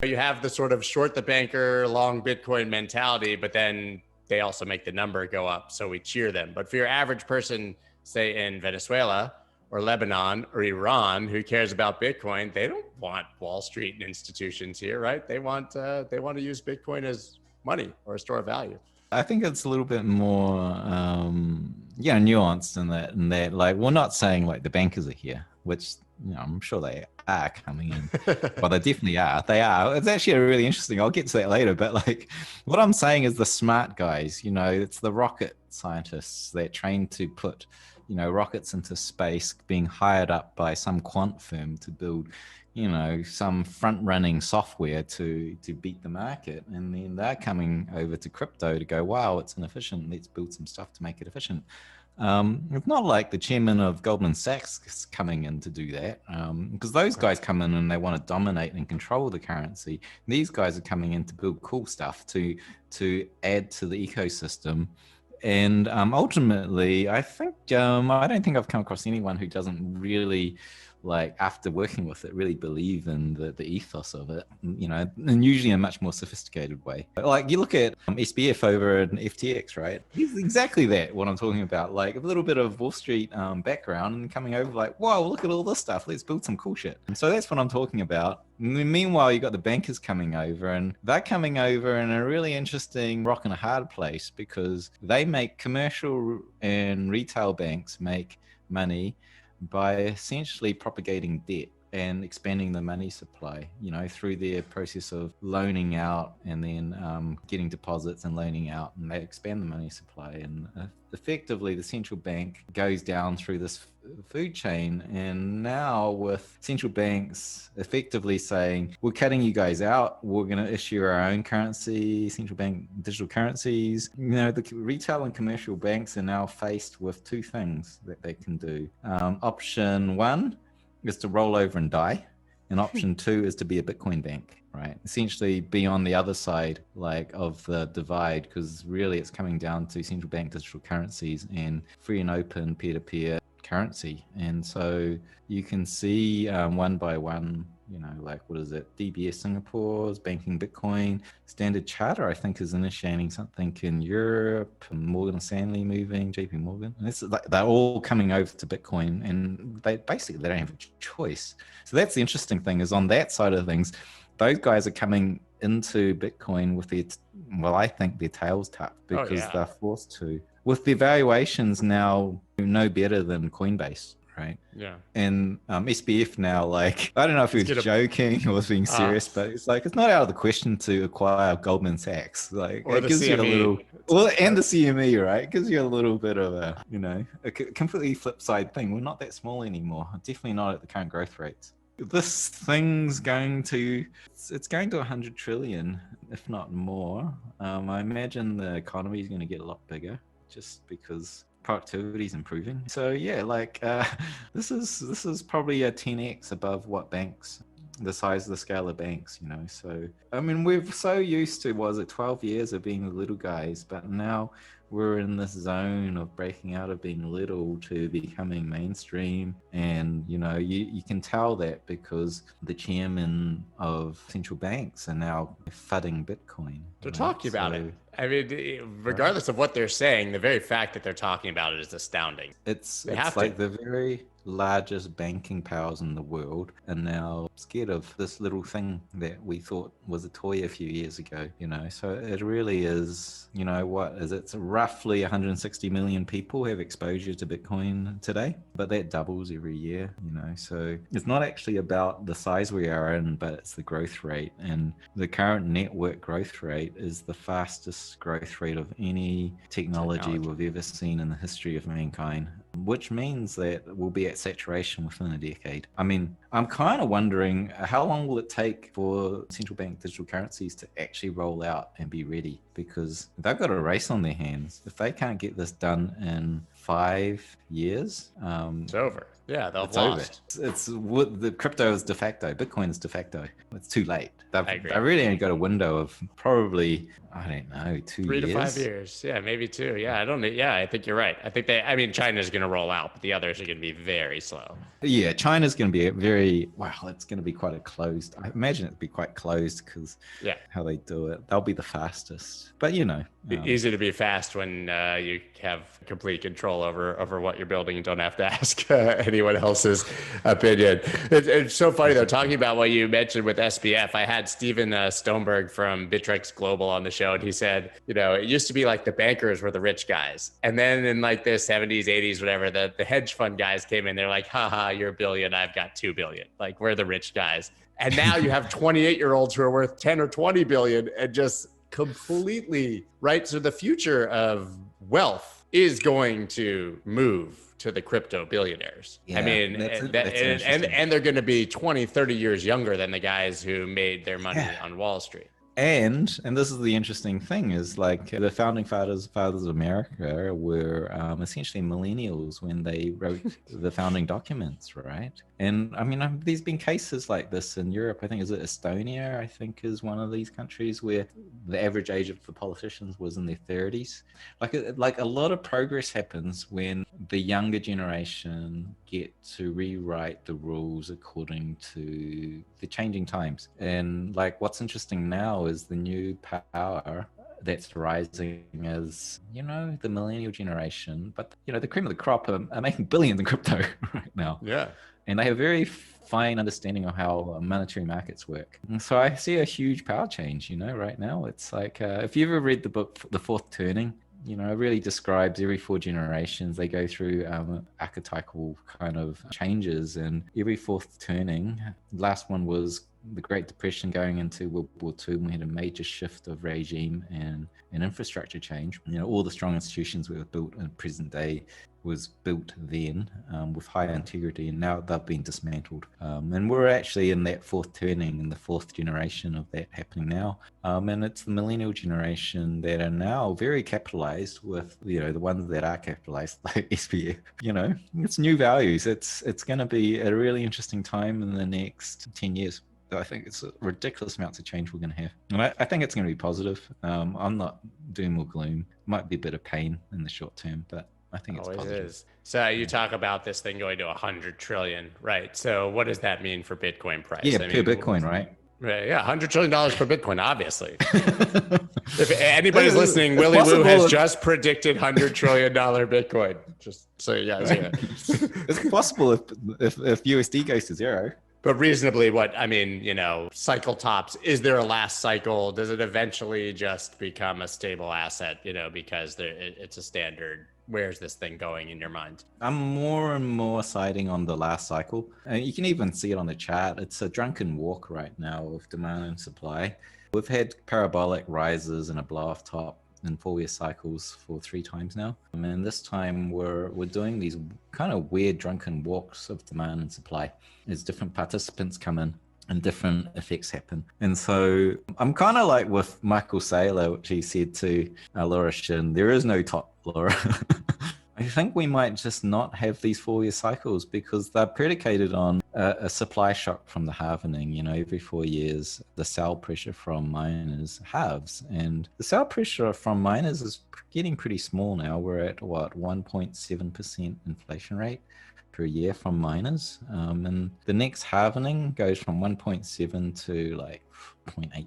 You have the sort of short the banker, long Bitcoin mentality, but then they also make the number go up. So we cheer them. But for your average person, say in Venezuela or Lebanon or Iran, who cares about Bitcoin, they don't want Wall Street and institutions here, right? They want to use Bitcoin as money or a store of value. I think it's a little bit more, nuanced in that, like, we're not saying like the bankers are here, which, I'm sure they are coming in. Well, they definitely are. They are. It's actually really interesting. I'll get to that later. But like, what I'm saying is the smart guys, it's the rocket scientists that train to put, rockets into space, being hired up by some quant firm to build some front-running software to beat the market, and then they're coming over to crypto to go, wow, it's inefficient, let's build some stuff to make it efficient. It's not like the chairman of Goldman Sachs is coming in to do that, because those guys come in and they want to dominate and control the currency. These guys are coming in to build cool stuff to add to the ecosystem. And ultimately, I think I don't think I've come across anyone who doesn't really, like, after working with it, really believe in the ethos of it, and usually in a much more sophisticated way. But like, you look at SBF over at FTX, right? He's exactly that, what I'm talking about, like a little bit of Wall Street background and coming over like, whoa, look at all this stuff, let's build some cool shit. And so that's what I'm talking about. Meanwhile, you got the bankers coming over, and they're coming over in a really interesting rock and a hard place, because they make commercial and retail banks make money by essentially propagating debt and expanding the money supply, through their process of loaning out and then getting deposits and loaning out, and they expand the money supply. And effectively, the central bank goes down through this food chain. And now with central banks effectively saying, we're cutting you guys out, we're going to issue our own currency, central bank digital currencies, the retail and commercial banks are now faced with two things that they can do. Option one is to roll over and die, and option two is to be a Bitcoin bank, right? Essentially be on the other side, like, of the divide, because really it's coming down to central bank digital currencies and free and open peer-to-peer currency. And so you can see one by one, like, what is it? DBS Singapore is banking Bitcoin. Standard Charter, I think, is initiating something in Europe. Morgan Stanley moving, JP Morgan. And it's like they're all coming over to Bitcoin, and they don't have a choice. So that's the interesting thing, is on that side of things, those guys are coming into Bitcoin with I think their tails tucked, because they're forced to. With their valuations now no better than Coinbase. Right. Yeah. And SBF now, like, I don't know if he was joking or was being serious, but it's like, it's not out of the question to acquire Goldman Sachs. Like, or it gives CME. You a little, and the CME, right? It gives you a little bit of a completely flip side thing. We're not that small anymore. Definitely not at the current growth rates. This thing's going to 100 trillion, if not more. I imagine the economy is going to get a lot bigger, just because productivity is improving. So yeah, like this is probably a 10x above what banks, the size of the scale of banks, So I mean, we're so used to 12 years of being the little guys, but now we're in this zone of breaking out of being little to becoming mainstream. And you can tell that because the chairman of central banks are now fudding Bitcoin. They're talking about it. I mean, regardless of what they're saying, the very fact that they're talking about it is astounding. It's like the very largest banking powers in the world are now scared of this little thing that we thought was a toy a few years ago, So it really is, what is it? It's roughly 160 million people have exposure to Bitcoin today, but that doubles every year, So it's not actually about the size we are in, but it's the growth rate. And the current network growth rate is the fastest growth rate of any technology we've ever seen in the history of mankind, which means that we'll be at saturation within a decade. I mean, I'm kind of wondering, how long will it take for central bank digital currencies to actually roll out and be ready? Because they've got a race on their hands. If they can't get this done in 5 years, it's over. Yeah, they've It's over. lost. It's what the crypto is de facto. Bitcoin is de facto. It's too late. I agree. I really only got a window of probably, I don't know, 3 to 5 years. Yeah, maybe 2. Yeah, I think you're right. I think China's going to roll out, but the others are going to be very slow. Yeah, China's going to be it's going to be quite a closed. I imagine it'd be quite closed because how they do it. They'll be the fastest. But easy to be fast when you have complete control over what you're building and don't have to ask anyone else's opinion. It's so funny though, talking about what you mentioned with SBF. I had Steven Stoneberg from Bittrex Global on the show, and he said, it used to be like the bankers were the rich guys, and then in like the 70s, 80s, whatever, the hedge fund guys came in. They're like, haha, you're $1 billion, I've got $2 billion. Like, we're the rich guys. And now you have 28-year-olds who are worth 10 or 20 billion, and just completely right. So the future of wealth is going to move to the crypto billionaires. Yeah, I mean, and they're going to be 20, 30 years younger than the guys who made their money on Wall Street. And this is the interesting thing, is like the founding fathers of America were essentially millennials when they wrote the founding documents, right? And I mean, there's been cases like this in Europe. I think, is it Estonia? I think is one of these countries where the average age of the politicians was in their 30s. Like a lot of progress happens when the younger generation get to rewrite the rules according to the changing times. And like, what's interesting now is the new power that's rising as, the millennial generation. But, the cream of the crop are making billions in crypto right now. Yeah. And they have a very fine understanding of how monetary markets work. And so I see a huge power change, right now. It's like, if you ever read the book, The Fourth Turning, it really describes every 4 generations. They go through archetypal kind of changes, and every fourth turning, last one was the Great Depression going into World War II, and we had a major shift of regime and infrastructure change. All the strong institutions were built in present day was built then with high integrity, and now they've been dismantled. And we're actually in that fourth turning, in the fourth generation of that happening now. And it's the millennial generation that are now very capitalized with, the ones that are capitalized, like SPF. It's new values. It's going to be a really interesting time in the next 10 years. I think it's ridiculous amounts of change we're going to have. And I think it's going to be positive. I'm not doom or gloom. Might be a bit of pain in the short term, but I think it's positive. Is. So you talk about this thing going to 100 trillion, right? So what does that mean for Bitcoin price? Yeah, per Bitcoin, right? Yeah, $100 trillion per Bitcoin, obviously. If anybody's listening, Willy Woo has just predicted $100 trillion Bitcoin. Just so you guys hear. It's possible if USD goes to zero. But reasonably, cycle tops, is there a last cycle? Does it eventually just become a stable asset, because it's a standard? Where's this thing going in your mind? I'm more and more siding on the last cycle. You can even see it on the chart. It's a drunken walk right now of demand and supply. We've had parabolic rises and a blow-off top in 4-year cycles for 3 times now. And this time we're doing these kind of weird drunken walks of demand and supply as different participants come in and different effects happen. And so I'm kind of like with Michael Saylor, which he said to Laura Shin, there is no top, Laura. I think we might just not have these 4-year cycles because they're predicated on a supply shock from the halvening. Every 4 years, the sell pressure from miners halves. And the sell pressure from miners is getting pretty small now. We're at, 1.7% inflation rate per year from miners. And the next halvening goes from 1.7 to like 0.8%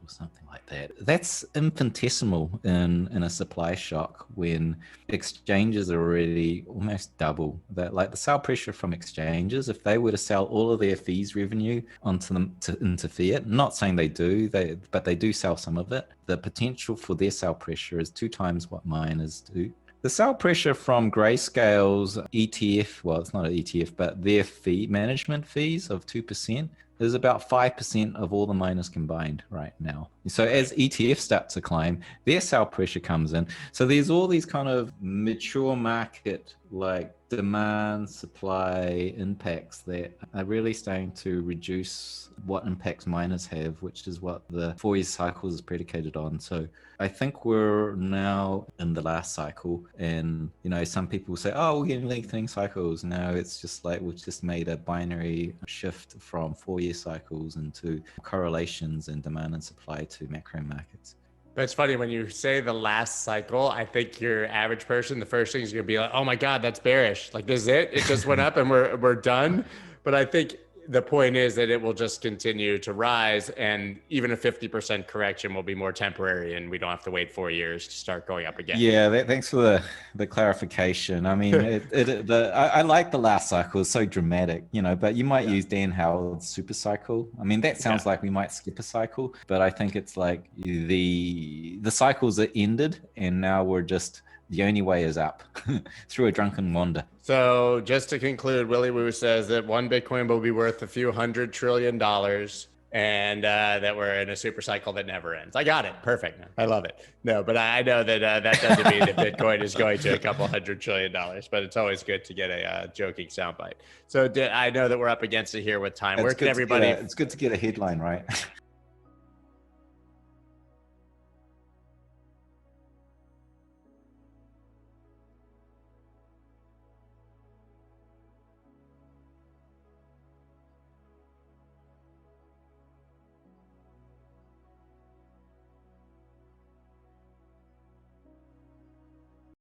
or something like that. That's infinitesimal in a supply shock when exchanges are already almost double that. Like the sell pressure from exchanges, if they were to sell all of their fees revenue into fiat, not saying they do, but they do sell some of it, the potential for their sell pressure is 2 times what miners do. The sell pressure from Grayscale's ETF, well, it's not an ETF, but their fee management fees of 2% is about 5% of all the miners combined right now. So as ETFs start to climb, their sell pressure comes in. So there's all these kind of mature market like demand supply impacts that are really starting to reduce what impacts miners have, which is what the 4-year cycle is predicated on. So I think we're now in the last cycle, and some people say, oh, we're getting lengthening cycles. No, it's just like we've just made a binary shift from 4-year cycles into correlations in demand and supply to macro markets. But it's funny when you say the last cycle, I think your average person, the first thing is going to be like, oh my God, that's bearish. Like, this is it. It just went up and we're done. But I think the point is that it will just continue to rise, and even a 50% correction will be more temporary, and we don't have to wait 4 years to start going up again. Yeah, thanks for the clarification. I mean, I like the last cycle. It's so dramatic, but you might use Dan Howard's super cycle. I mean, that sounds like we might skip a cycle, but I think it's like the cycles are ended, and now we're just, the only way is up through a drunken wander. So just to conclude, Willy Woo says that one Bitcoin will be worth a few $100 trillion, and that we're in a super cycle that never ends. I got it. Perfect. I love it. No, but I know that that doesn't mean that Bitcoin is going to a couple $100 trillion, but it's always good to get a joking soundbite. So I know that we're up against it here with time. Where can everybody? It's good to get a headline, right?